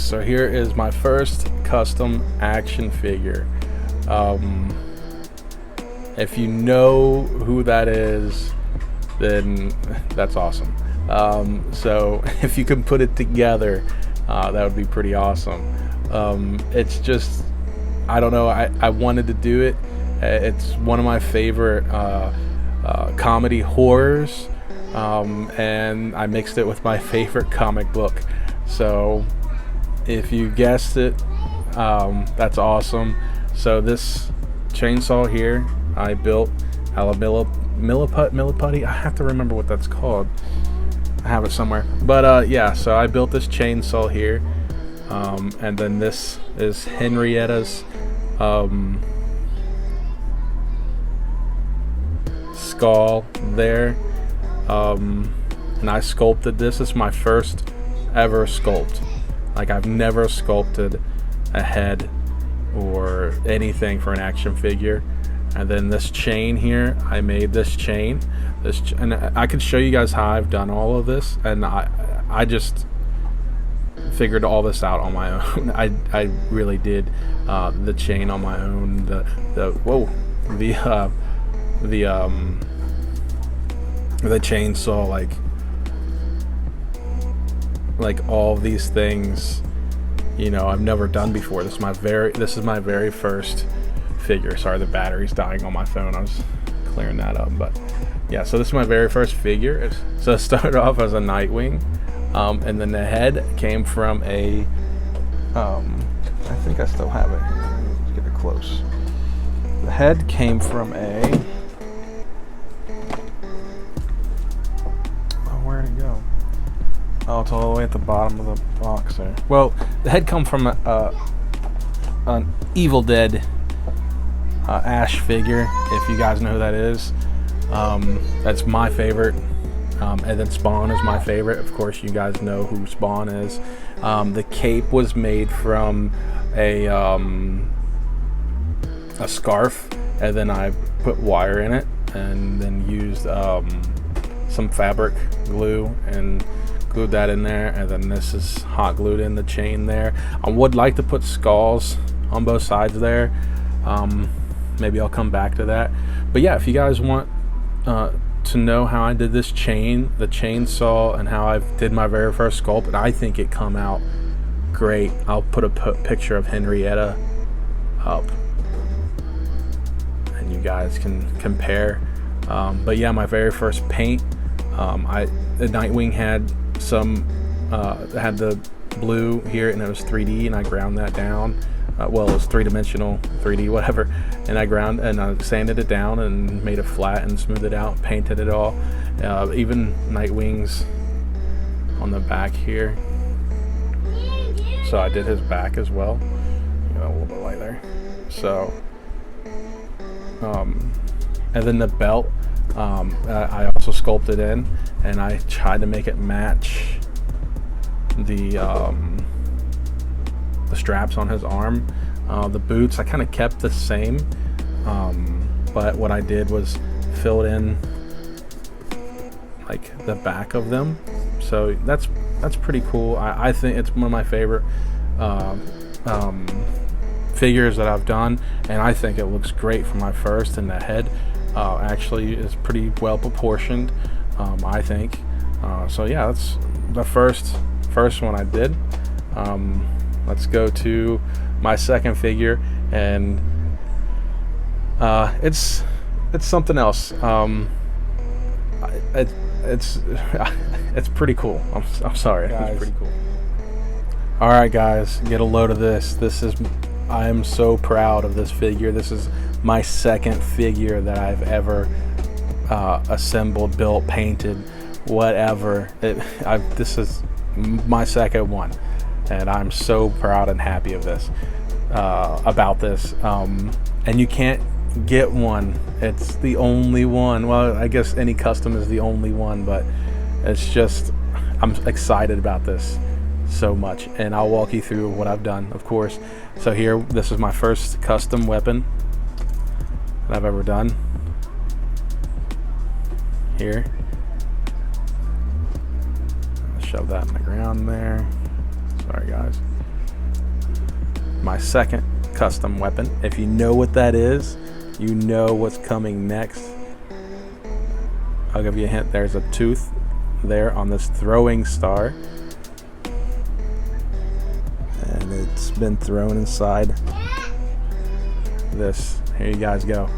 so here is my first custom action figure. If you know who that is, then that's awesome. So if you can put it together, that would be pretty awesome. It's just, I don't know, I wanted to do it. It's one of my favorite comedy horrors, and I mixed it with my favorite comic book. So if you guessed it, that's awesome. So this chainsaw here I built Milliputty. I have to remember what that's called. I have it somewhere. But yeah, so I built this chainsaw here, and then this is Henrietta's skull there, and I sculpted this. This is my first ever sculpt. Like, I've never sculpted a head or anything for an action figure. And then this chain here, I made this chain. And I could show you guys how I've done all of this, and I just figured all this out on my own. I really did the chain on my own. The chainsaw, like all these things, you know, I've never done before. This is my very first figure. Sorry, the battery's dying on my phone. I was clearing that up, but yeah. So this is my very first figure. So it started off as a Nightwing, and then the head came from a. I think I still have it. Let's get it close. The head came from a. Where'd it go? Oh, it's all the way at the bottom of the box there. Well, the head come from an Evil Dead Ash figure, if you guys know who that is. That's my favorite. And then Spawn is my favorite. Of course, you guys know who Spawn is. The cape was made from a scarf, and then I put wire in it, and then used some fabric glue and glued that in there, and then this is hot glued in the chain there. I would like to put skulls on both sides there. Maybe I'll come back to that. But yeah, if you guys want to know how I did this chain, the chainsaw, and how I did my very first sculpt, and I think it come out great, I'll put a picture of Henrietta up, and you guys can compare. But yeah, my very first paint, the Nightwing had had the blue here, and it was 3D, and I ground that down. Well, it was three-dimensional, 3D, whatever, and I sanded it down and made it flat and smoothed it out, painted it all. Even Nightwing's on the back here, so I did his back as well. A little bit light there. So, and then the belt, I also sculpted in, and I tried to make it match the straps on his arm. The boots I kind of kept the same, but what I did was filled in like the back of them. So that's pretty cool. I think it's one of my favorite figures that I've done, and I think it looks great for my first. And the head actually is pretty well proportioned, I think. So yeah, that's the first one I did. Let's go to my second figure, and it's something else. It's pretty cool. I'm sorry, guys. It's pretty cool. All right, guys, get a load of this. I am so proud of this figure. This is my second figure that I've ever assembled, built, painted, whatever. This is my second one, and I'm so proud and happy of this, about this. And you can't get one. It's the only one. Well, I guess any custom is the only one, but it's just, I'm excited about this so much, and I'll walk you through what I've done, of course. So here, this is my first custom weapon that I've ever done. Here, I'll shove that in the ground there. Sorry, guys. my second custom weapon. If you know what that is, you know what's coming next. I'll give you a hint. There's a tooth there on this throwing star, and it's been thrown inside this. Here you guys go.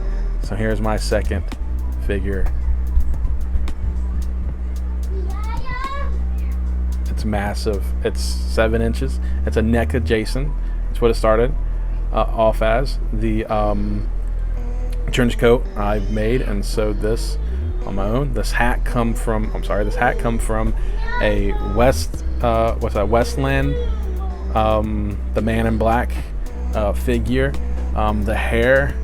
So here's my second figure. It's massive. It's 7 inches. It's a NECA Jason. That's what it started off as. The trench coat I made and sewed this on my own. This hat come from a Westland, the Man in Black figure. The hair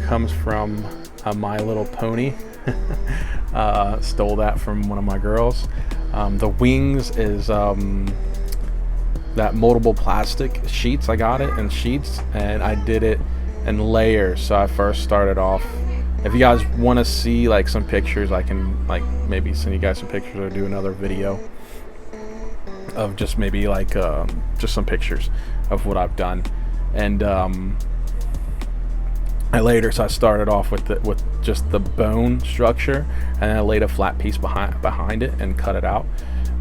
comes from My Little Pony. Stole that from one of my girls. The wings is that moldable plastic sheets. I got it in sheets, and I did it in layers. So I first started off. If you guys want to see like some pictures, I can like maybe send you guys some pictures or do another video of just maybe like just some pictures of what I've done. And I started off with just the bone structure, and then I laid a flat piece behind it and cut it out.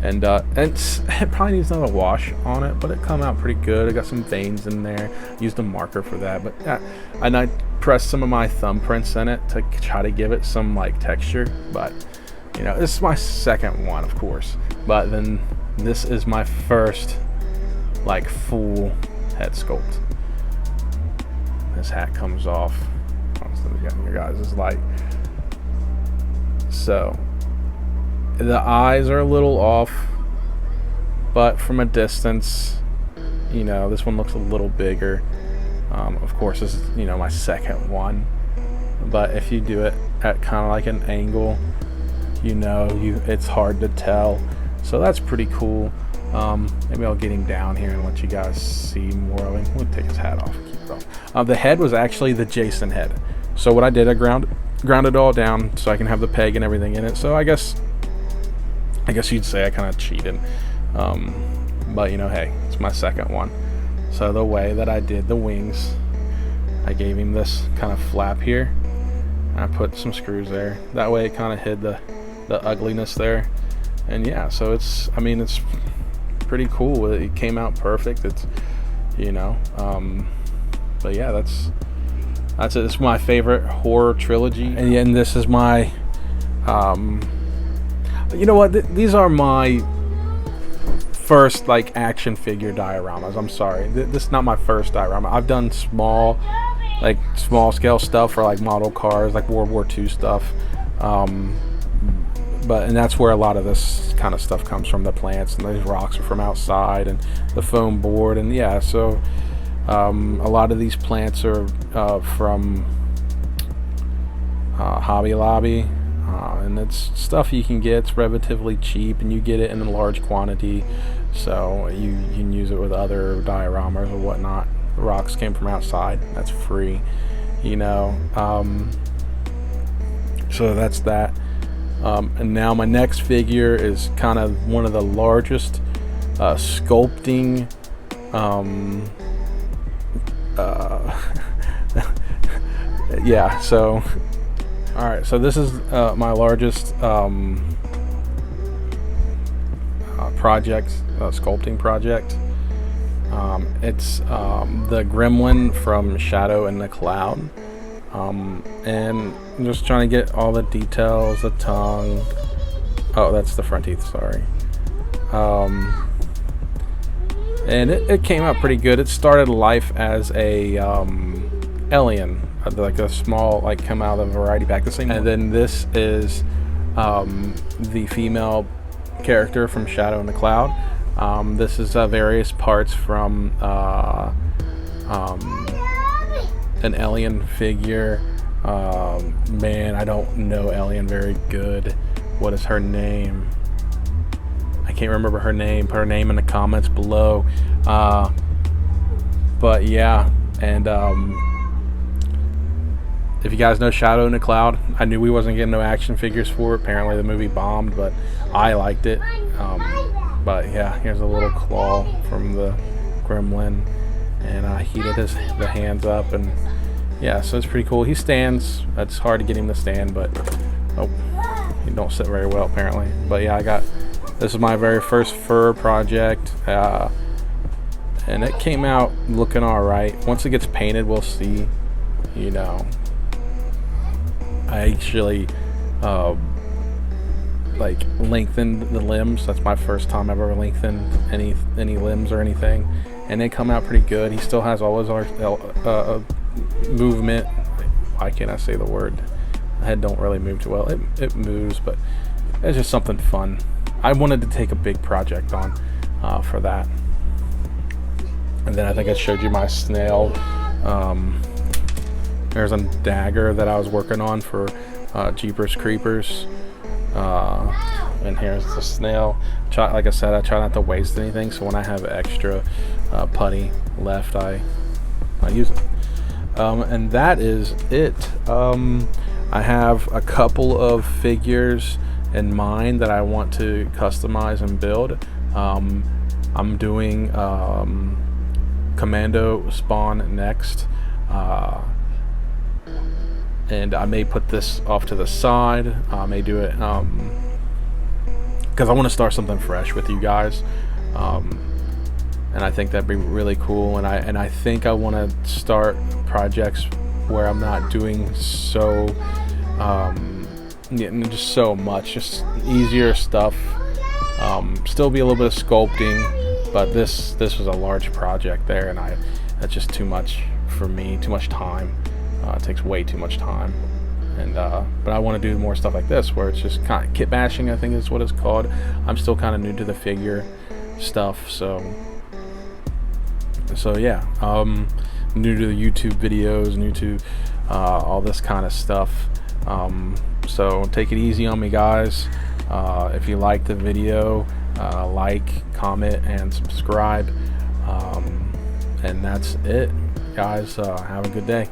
And it probably needs another wash on it, but it come out pretty good. I got some veins in there. Used a marker for that, but and I pressed some of my thumbprints in it to try to give it some like texture. But you know, this is my second one, of course. But then this is my first like full head sculpt. This hat comes off. Your guys' light. So the eyes are a little off, but from a distance, you know, this one looks a little bigger. Of course, this is, you know, my second one, but if you do it at kind of like an angle, you know, it's hard to tell. So that's pretty cool. Maybe I'll get him down here and let you guys see more of him. We'll take his hat off and keep it off. The head was actually the Jason head. So what I did, I ground it all down so I can have the peg and everything in it. So I guess you'd say I kind of cheated. But you know, hey, it's my second one. So the way that I did the wings, I gave him this kind of flap here. I put some screws there. That way it kind of hid the ugliness there. And yeah, so it's pretty cool. It came out perfect. It's, you know, but yeah, that's it. This is my favorite horror trilogy, and this is my you know what, these are my first like action figure dioramas. I'm sorry, this is not my first diorama. I've done small scale stuff for like model cars, like World War II stuff, and that's where a lot of this kind of stuff comes from. The plants and these rocks are from outside, and the foam board, and yeah, so a lot of these plants are from Hobby Lobby, and it's stuff you can get. It's relatively cheap, and you get it in a large quantity, so you can use it with other dioramas or whatnot. The rocks came from outside. That's free, you know. So that's that. And now my next figure is kind of one of the largest sculpting yeah, so alright, so this is my largest project, sculpting project. It's the Gremlin from Shadow in the Cloud, and I'm just trying to get all the details. The tongue, oh, that's the front teeth, sorry. And it came out pretty good. It started life as a alien, like a small, like come out of a variety pack, the same. And then this is the female character from Shadow in the Cloud. This is various parts from an alien figure. Man, I don't know Alien very good. What is her name? I can't remember her name. Put her name in the comments below. But yeah, and if you guys know Shadow in the Cloud, I knew we wasn't getting no action figures for it. Apparently the movie bombed, but I liked it. But yeah, here's a little claw from the Gremlin. heated the hands up, and yeah, so it's pretty cool. He stands. It's hard to get him to stand, but he don't sit very well apparently. But yeah, this is my very first fur project, and it came out looking all right. Once it gets painted, we'll see. You know, I actually like lengthened the limbs. That's my first time I've ever lengthened any limbs or anything, and they come out pretty good. He still has all his movement. Why can't I say the word? My head don't really move too well. It moves, but it's just something fun. I wanted to take a big project on for that. And then I think I showed you my snail. There's a dagger that I was working on for Jeepers Creepers. And here's the snail. Like I said, I try not to waste anything, so when I have extra putty left, I use it. And that is it. I have a couple of figures in mind that I want to customize and build. I'm doing Commando Spawn next. And I may put this off to the side. I may do it because I want to start something fresh with you guys, and I think that'd be really cool. And I think I want to start projects where I'm not doing so just so much, just easier stuff. Still be a little bit of sculpting, but this was a large project there, and that's just too much for me. Too much time. It takes way too much time, and but I want to do more stuff like this where it's just kind of kit bashing, I think is what it's called. I'm still kind of new to the figure stuff, so yeah, new to the YouTube videos, new to all this kind of stuff. So take it easy on me, guys. If you like the video, like, comment, and subscribe, and that's it, guys. Have a good day.